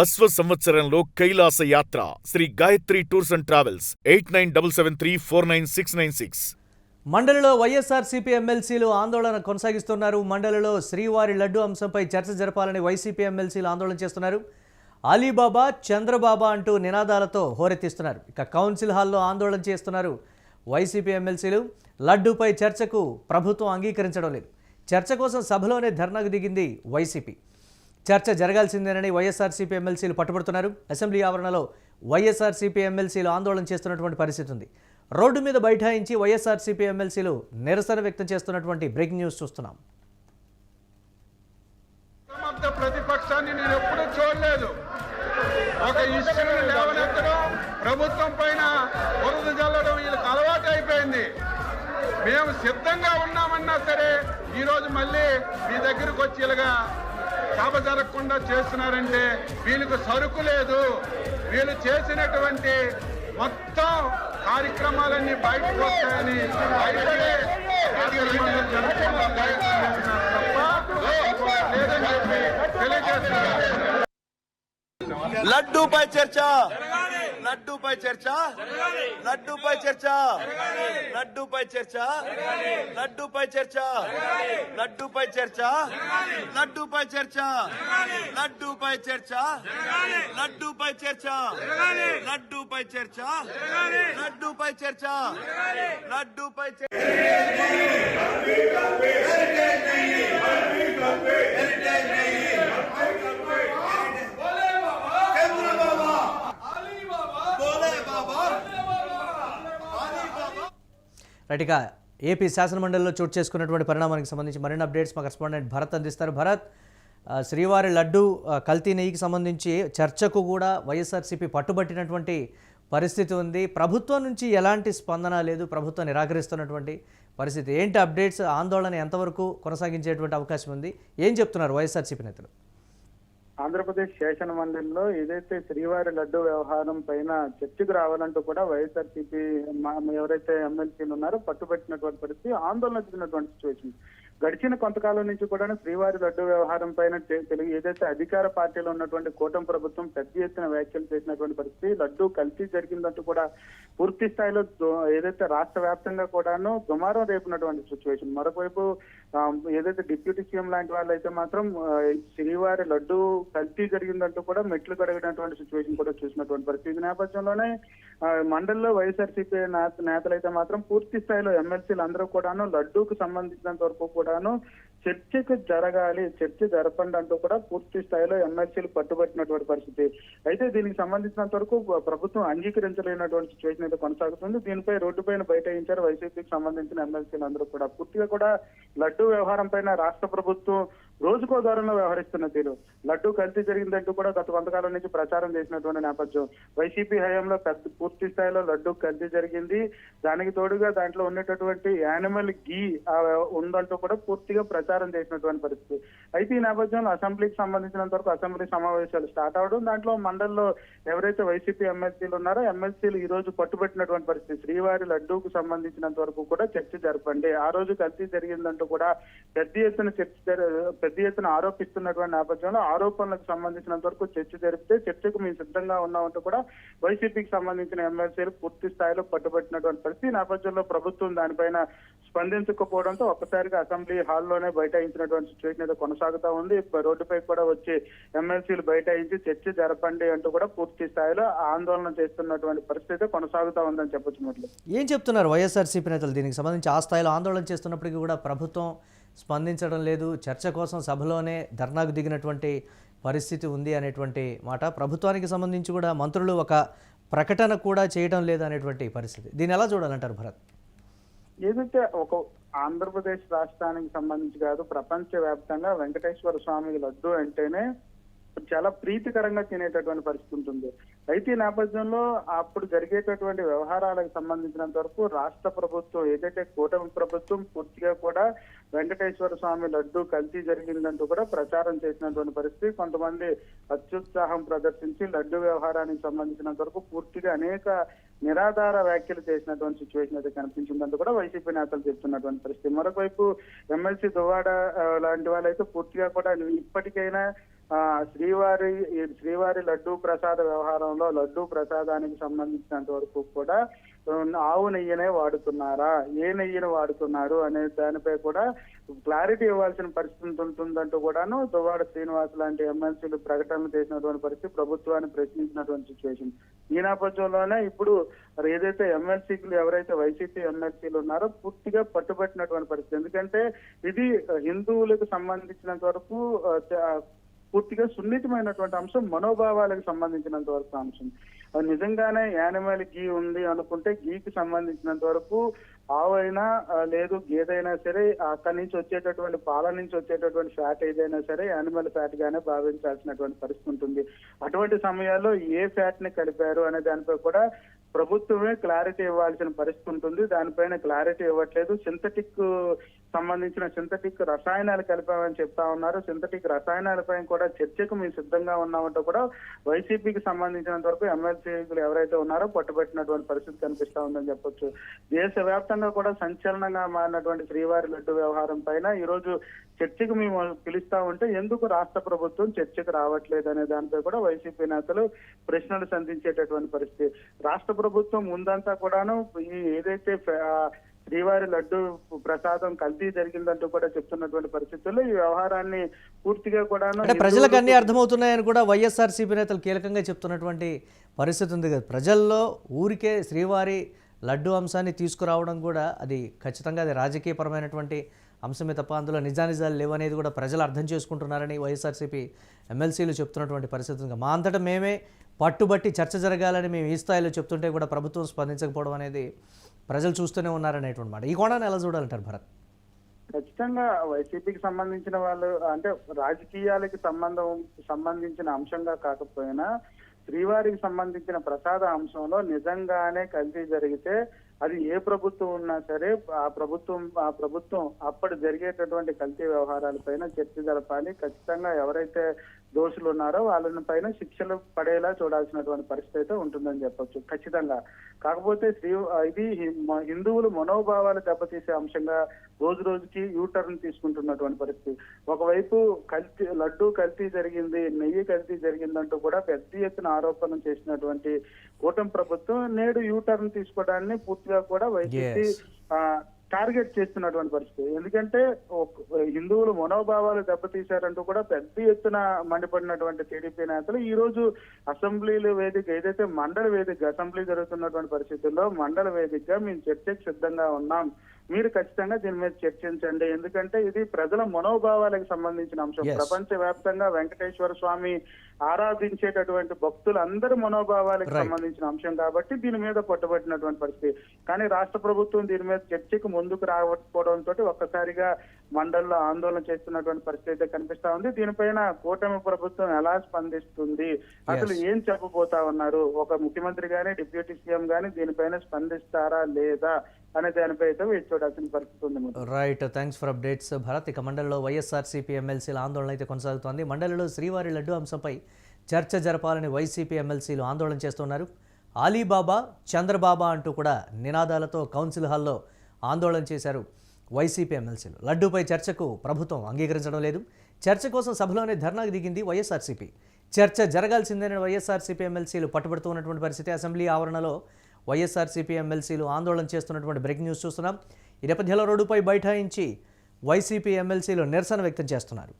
అశ్వ సంవత్సరంలో కైలాస యాత్ర Sri Gayatri tours and travels 8977349696. మండలిలో వైఎస్ఆర్సీపీ ఎమ్మెల్సీలు ఆందోళన కొనసాగిస్తున్నారు. మండలిలో శ్రీవారి లడ్డు అంశంపై చర్చ జరపాలని వైసీపీ ఎమ్మెల్సీలు ఆందోళన చేస్తున్నారు. అలీబాబా చంద్రబాబా అంటూ నినాదాలతో హోరెత్తిస్తున్నారు. ఇక కౌన్సిల్ హాల్లో ఆందోళన చేస్తున్నారు వైసీపీ ఎమ్మెల్సీలు. లడ్డూపై చర్చకు ప్రభుత్వం అంగీకరించడం లేదు. చర్చ కోసం సభలోనే ధర్నాకు దిగింది వైసీపీ. చర్చ జరగాల్సిందేనని వైఎస్ఆర్సీపీ ఎమ్మెల్సీలు పట్టుబడుతున్నారు. అసెంబ్లీ ఆవరణలో వైఎస్ఆర్సీపీ ఎమ్మెల్సీలు ఆందోళన చేస్తున్నటువంటి పరిస్థితి ఉంది. రోడ్డు మీద బైఠాయించి వైఎస్ఆర్సీపీ ఎమ్మెల్సీలు నిరసన వ్యక్తం చేస్తున్నటువంటి బ్రేకింగ్ న్యూస్ చూస్తున్నాం. ప్రతిపక్షాన్ని నేను ఎప్పుడూ చూడలేదు. ఒక ఇష్యూని లేవనెత్తడం, ప్రభుత్వం పైన బురద జల్లడం వీళ్ళకి అలవాటు అయిపోయింది. మేము సిద్ధంగా ఉన్నామన్నా సరే ఈరోజు మళ్ళీ మీ దగ్గరకు వచ్చి ఇలాగా సభ జరగకుండా చేస్తున్నారంటే వీళ్ళకు సరుకు లేదు. వీళ్ళు చేసినటువంటి మొత్తం కార్యక్రమాలన్నీ బయటకు వస్తాయని భయపడే లేదని చెప్పి తెలియజేస్తున్నారు. లడ్డూపై చర్చ, లడ్డూపై చర్చ, లడ్డూపై చర్చ, లడ్డూపై చర్చ, లడ్డూపై చర్చ, లడ్డూపై చర్చ, లడ్డూపై చర్చ, లడ్డూపై చర్చ, లడ్డూపై చర్చ, లడ్డూపై చర్చ, లడ్డూపై చర్చ, లడ్డూపై చర్చ. రైట్గా ఏపీ శాసనమండలిలో చోటు చేసుకున్నటువంటి పరిణామానికి సంబంధించి మరిన్ని అప్డేట్స్ మా కరెస్పాండెంట్ భరత్ అందిస్తారు. భరత్, శ్రీవారి లడ్డు కల్తీ నెయ్యికి సంబంధించి చర్చకు కూడా వైఎస్ఆర్సీపీ పట్టుబట్టినటువంటి పరిస్థితి ఉంది. ప్రభుత్వం నుంచి ఎలాంటి స్పందన లేదు, ప్రభుత్వం నిరాకరిస్తున్నటువంటి పరిస్థితి. ఏంటి అప్డేట్స్? ఆందోళన ఎంతవరకు కొనసాగించేటువంటి అవకాశం ఉంది? ఏం చెప్తున్నారు వైఎస్ఆర్సీపీ నేతలు? ఆంధ్రప్రదేశ్ శాసన మండలిలో ఏదైతే శ్రీవారి లడ్డు వ్యవహారం పైన చర్చకు రావాలంటూ కూడా వైఎస్ఆర్సీపీ ఎవరైతే ఎమ్మెల్సీలు ఉన్నారో పట్టుబట్టినటువంటి పరిస్థితి, ఆందోళన చెందినటువంటి సిచ్యువేషన్. గడిచిన కొంతకాలం నుంచి కూడా శ్రీవారి లడ్డు వ్యవహారం పైన తెలుగు ఏదైతే అధికార పార్టీలో ఉన్నటువంటి కూటమి ప్రభుత్వం పెద్ద ఎత్తున వ్యాఖ్యలు చేసినటువంటి పరిస్థితి. లడ్డు కల్తీ జరిగిందంటూ కూడా పూర్తి స్థాయిలో ఏదైతే రాష్ట్ర వ్యాప్తంగా కూడాను దుమారం రేపినటువంటి సిచ్యువేషన్. మరొకవైపు ఏదైతే డిప్యూటీ సీఎం లాంటి వాళ్ళు అయితే మాత్రం శ్రీవారి లడ్డు కల్తీ జరిగిందంటూ కూడా మెట్లు కడిగినటువంటి సిచ్యువేషన్ కూడా చూసినటువంటి పరిస్థితి. నేపథ్యంలోనే మండలిలో వైఎస్ఆర్సీపీ నేతలైతే మాత్రం పూర్తి స్థాయిలో ఎమ్మెల్సీలు అందరూ కూడాను లడ్డూకు సంబంధించినంత వరకు కూడాను చర్చకు జరగాలి, చర్చ జరపండి అంటూ కూడా పూర్తి స్థాయిలో ఎమ్మెల్సీలు పట్టుబట్టినటువంటి పరిస్థితి. అయితే దీనికి సంబంధించినంత వరకు ప్రభుత్వం అంగీకరించలేనటువంటి సిచ్యువేషన్ అయితే కొనసాగుతుంది. దీనిపై రోడ్డుపైన బైఠాయించారు వైసీపీకి సంబంధించిన ఎమ్మెల్సీలు అందరూ కూడా. పూర్తిగా కూడా లడ్డూ వ్యవహారం పైన రాష్ట్ర ప్రభుత్వం రోజుకో ధోరణిలో వ్యవహరిస్తున్న తీరు. లడ్డూ కల్తీ జరిగిందంటూ కూడా గత కొంతకాలం నుంచి ప్రచారం చేసినటువంటి నేపథ్యం. వైసీపీ హయాంలో పూర్తి స్థాయిలో లడ్డూ కల్తీ జరిగింది, దానికి తోడుగా దాంట్లో ఉండేటటువంటి యానిమల్ గీ ఉందంటూ కూడా పూర్తిగా ప్రచారం చేసినటువంటి పరిస్థితి. అయితే ఈ నేపథ్యంలో అసెంబ్లీకి సంబంధించినంత వరకు అసెంబ్లీ సమావేశాలు స్టార్ట్ అవడం, దాంట్లో మండలిలో ఎవరైతే వైసీపీ ఎమ్మెల్సీలు ఉన్నారో ఎమ్మెల్సీలు ఈ రోజు పట్టుబట్టినటువంటి పరిస్థితి. శ్రీవారి లడ్డూకు సంబంధించినంత వరకు కూడా చర్చ జరపండి, ఆ రోజు కల్తీ జరిగిందంటూ కూడా పెద్ద ఎత్తున ఆరోపిస్తున్నటువంటి నేపథ్యంలో ఆరోపణలకు సంబంధించినంత వరకు చర్చ జరిపితే చర్చకు మేము సిద్ధంగా ఉన్నామంటూ కూడా వైసీపీకి సంబంధించిన ఎమ్మెల్సీలు పూర్తి స్థాయిలో పట్టుబట్టినటువంటి పరిస్థితి. నేపథ్యంలో ప్రభుత్వం దానిపైన స్పందించకపోవడంతో ఒక్కసారిగా అసెంబ్లీ హాల్లోనే బైఠాయించినటువంటి సిచ్యువేషన్ అయితే కొనసాగుతా ఉంది. రోడ్డుపై కూడా వచ్చి ఎమ్మెల్సీలు బైఠాయించి చర్చ జరపండి అంటూ కూడా పూర్తి స్థాయిలో ఆందోళన చేస్తున్నటువంటి పరిస్థితి కొనసాగుతా ఉందని చెప్పొచ్చు. ఏం చెప్తున్నారు వైఎస్ఆర్సీపీ నేతలు? దీనికి సంబంధించి ఆ స్థాయిలో ఆందోళన చేస్తున్నప్పటికీ కూడా ప్రభుత్వం స్పందించడం లేదు, చర్చ కోసం సభలోనే ధర్నాకు దిగినటువంటి పరిస్థితి ఉంది అనేటువంటి మాట. ప్రభుత్వానికి సంబంధించి కూడా మంత్రులు ఒక ప్రకటన కూడా చేయడం లేదు అనేటువంటి పరిస్థితి. దీన్ని ఎలా చూడాలంటారు భరత్? ఏదైతే ఒక ఆంధ్రప్రదేశ్ రాష్ట్రానికి సంబంధించి కాదు, ప్రపంచ వ్యాప్తంగా వెంకటేశ్వర స్వామి లడ్డు అంటేనే చాలా ప్రీతికరంగా తినేటటువంటి పరిస్థితి ఉంటుంది. అయితే ఈ నేపథ్యంలో అప్పుడు జరిగేటటువంటి వ్యవహారాలకు సంబంధించినంత వరకు రాష్ట్ర ప్రభుత్వం ఏదైతే కూటమి ప్రభుత్వం పూర్తిగా కూడా వెంకటేశ్వర స్వామి లడ్డు కల్తీ జరిగిందంటూ కూడా ప్రచారం చేసినటువంటి పరిస్థితి. కొంతమంది అత్యుత్సాహం ప్రదర్శించి లడ్డు వ్యవహారానికి సంబంధించినంత వరకు పూర్తిగా అనేక నిరాధార వ్యాఖ్యలు చేసినటువంటి సిచ్యువేషన్ అయితే కనిపించిందంటూ కూడా వైసీపీ నేతలు చెప్తున్నటువంటి పరిస్థితి. మరొక వైపు ఎమ్మెల్సీ దువ్వాడ లాంటి వాళ్ళైతే పూర్తిగా కూడా ఇప్పటికైనా శ్రీవారి లడ్డూ ప్రసాద వ్యవహారంలో లడ్డూ ప్రసాదానికి సంబంధించినంత వరకు కూడా ఆవు నెయ్యినే వాడుతున్నారా, ఏ నెయ్యిని వాడుతున్నారు అనే దానిపై కూడా క్లారిటీ ఇవ్వాల్సిన పరిస్థితి ఉంటుందంటూ కూడాను దువ్వాడ శ్రీనివాస్ లాంటి ఎమ్మెల్సీలు ప్రకటనలు చేసినటువంటి పరిస్థితి, ప్రభుత్వాన్ని ప్రశ్నించినటువంటి సిచ్యువేషన్. ఈ నేపథ్యంలోనే ఇప్పుడు ఏదైతే ఎమ్మెల్సీలు ఎవరైతే వైసీపీ ఎమ్మెల్సీలు ఉన్నారో పూర్తిగా పట్టుబట్టినటువంటి పరిస్థితి. ఎందుకంటే ఇది హిందువులకు సంబంధించినంత వరకు పూర్తిగా సున్నితమైనటువంటి అంశం, మనోభావాలకు సంబంధించినంత వరకు అంశం. నిజంగానే యానిమల్ గీ ఉంది అనుకుంటే గీకి సంబంధించినంత వరకు ఆవైనా లేదు గేదైనా సరే అక్కడి నుంచి వచ్చేటటువంటి పాల నుంచి వచ్చేటటువంటి ఫ్యాట్ ఏదైనా సరే యానిమల్ ఫ్యాట్ గానే భావించాల్సినటువంటి పరిస్థితి ఉంటుంది. అటువంటి సమయాల్లో ఏ ఫ్యాట్ ని కలిపారు అనే దానిపై కూడా ప్రభుత్వమే క్లారిటీ ఇవ్వాల్సిన పరిస్థితి ఉంటుంది. దానిపైన క్లారిటీ ఇవ్వట్లేదు. సింథటిక్ రసాయనాలు కలిపామని చెప్తా ఉన్నారు. సింథటిక్ రసాయనాలపై కూడా చర్చకు మేము సిద్ధంగా ఉన్నామంటూ కూడా వైసీపీకి సంబంధించినంత వరకు ఎమ్మెల్సీలు ఎవరైతే ఉన్నారో పట్టుబట్టినటువంటి పరిస్థితి కనిపిస్తా ఉందని చెప్పొచ్చు. దేశవ్యాప్తంగా కూడా సంచలనంగా మారినటువంటి శ్రీవారి లడ్డు వ్యవహారం పైన ఈ రోజు చర్చకు మేము పిలుస్తా ఉంటే ఎందుకు రాష్ట్ర ప్రభుత్వం చర్చకు రావట్లేదు అనే దానిపై కూడా వైసీపీ నేతలు ప్రశ్నలు సంధించేటటువంటి పరిస్థితి. రాష్ట్ర ప్రభుత్వం ముందంతా కూడాను ఈ ఏదైతే శ్రీవారి లడ్డు ప్రసాదం కల్తీ జరిగిందంటూ కూడా చెప్తున్నటువంటి పరిస్థితుల్లో ఈ వ్యవహారాన్ని పూర్తిగా కూడా అంటే ప్రజలకు అన్ని అర్థమవుతున్నాయని కూడా వైఎస్ఆర్సీపీ నేతలు కీలకంగా చెప్తున్నటువంటి పరిస్థితి ఉంది కదా. ప్రజల్లో ఊరికే శ్రీవారి లడ్డు అంశాన్ని తీసుకురావడం కూడా అది ఖచ్చితంగా అది రాజకీయపరమైనటువంటి అంశమే తప్ప అందులో నిజానిజాలు లేవనేది కూడా ప్రజలు అర్థం చేసుకుంటున్నారని వైఎస్ఆర్సీపీ ఎమ్మెల్సీలు చెప్తున్నటువంటి పరిస్థితి ఉంది. మా అంతటా మేమే పట్టుబట్టి చర్చ జరగాలని మేము ఈ స్థాయిలో చెప్తుంటే కూడా ప్రభుత్వం స్పందించకపోవడం అనేది ప్రజలు చూస్తూనే ఉన్నారనేటువంటి మాట. ఈ కోణాన్ని ఎలా చూడాలంటారు భరత్? ఖచ్చితంగా వైసీపీకి సంబంధించిన వాళ్ళు అంటే రాజకీయాలకి సంబంధించిన అంశంగా కాకపోయినా శ్రీవారికి సంబంధించిన ప్రసాద అంశంలో నిజంగానే కల్తీ జరిగితే అది ఏ ప్రభుత్వం ఉన్నా సరే ఆ ప్రభుత్వం అప్పటి జరిగేటటువంటి కల్తీ వ్యవహారాలపైన చర్చ జరపాలి. ఖచ్చితంగా ఎవరైతే దోషులు ఉన్నారో వాళ్ళ పైన శిక్షలు పడేలా చూడాల్సినటువంటి పరిస్థితి అయితే ఉంటుందని చెప్పొచ్చు ఖచ్చితంగా. కాకపోతే ఇది హిందువులు మనోభావాలు దెబ్బతీసే అంశంగా రోజు రోజుకి యూటర్న్ తీసుకుంటున్నటువంటి పరిస్థితి. ఒకవైపు లడ్డూ కల్తీ జరిగింది, నెయ్యి కల్తీ జరిగిందంటూ కూడా పెద్ద ఎత్తున ఆరోపణలు చేసినటువంటి కూటమి ప్రభుత్వం నేడు యూటర్న్ తీసుకోవడాన్ని పూర్తిగా కూడా వైసీపీ టార్గెట్ చేస్తున్నటువంటి పరిస్థితి. ఎందుకంటే హిందువులు మనోభావాలు దెబ్బతీశారంటూ కూడా పెద్ద ఎత్తున మండిపడినటువంటి టీడీపీ నేతలు ఈ రోజు అసెంబ్లీల వేదిక ఏదైతే మండల వేదిక అసెంబ్లీ జరుగుతున్నటువంటి పరిస్థితుల్లో మండల వేదికగా మేము చర్చకు సిద్ధంగా ఉన్నాం, మీరు ఖచ్చితంగా దీని మీద చర్చించండి. ఎందుకంటే ఇది ప్రజల మనోభావాలకు సంబంధించిన అంశం. ప్రపంచ వ్యాప్తంగా వెంకటేశ్వర స్వామి ఆరాధించేటటువంటి భక్తులందరి మనోభావాలకు సంబంధించిన అంశం కాబట్టి దీని మీద పట్టుబట్టినటువంటి పరిస్థితి. కానీ రాష్ట్ర ప్రభుత్వం దీని మీద చర్చకు ముందుకు రాకపోవడంతో ఒక్కసారిగా మండలిలో ఆందోళన చేస్తున్నటువంటి పరిస్థితి అయితే కనిపిస్తా ఉంది. దీనిపైన కూటమి ప్రభుత్వం ఎలా స్పందిస్తుంది, అసలు ఏం చెప్పబోతా ఉన్నారు, ఒక ముఖ్యమంత్రి గానీ డిప్యూటీ సీఎం గానీ దీనిపైన స్పందిస్తారా లేదా అనే దానిపై అయితే వేచి చూడాల్సిన పరిస్థితి ఉంది. Right, thanks for updates Bharat. ఇక మండలిలో వైఎస్ఆర్సీపీ ఎమ్మెల్సీల ఆందోళన అయితే కొనసాగుతోంది. మండలిలో శ్రీవారి లడ్డు అంశంపై చర్చ జరపాలని వైసీపీ ఎమ్మెల్సీలు ఆందోళన చేస్తున్నారు. అలీబాబా చంద్రబాబా అంటూ కూడా నినాదాలతో కౌన్సిల్ హాల్లో ఆందోళన చేశారు వైసీపీ ఎమ్మెల్సీలు. లడ్డూపై చర్చకు ప్రభుత్వం అంగీకరించడం లేదు. చర్చ కోసం సభలోనే ధర్నాకు దిగింది వైఎస్ఆర్సీపీ. చర్చ జరగాల్సిందేనని వైఎస్ఆర్సీపీ ఎమ్మెల్సీలు పట్టుబడుతూ ఉన్నటువంటి పరిస్థితి. అసెంబ్లీ ఆవరణలో వైఎస్ఆర్సీపీ ఎమ్మెల్సీలు ఆందోళన చేస్తున్నటువంటి బ్రేకింగ్ న్యూస్ చూస్తున్నాం. ఈ నేపథ్యంలో రోడ్డుపై బైఠాయించి వైసీపీ ఎమ్మెల్సీలు నిరసన వ్యక్తం చేస్తున్నారు.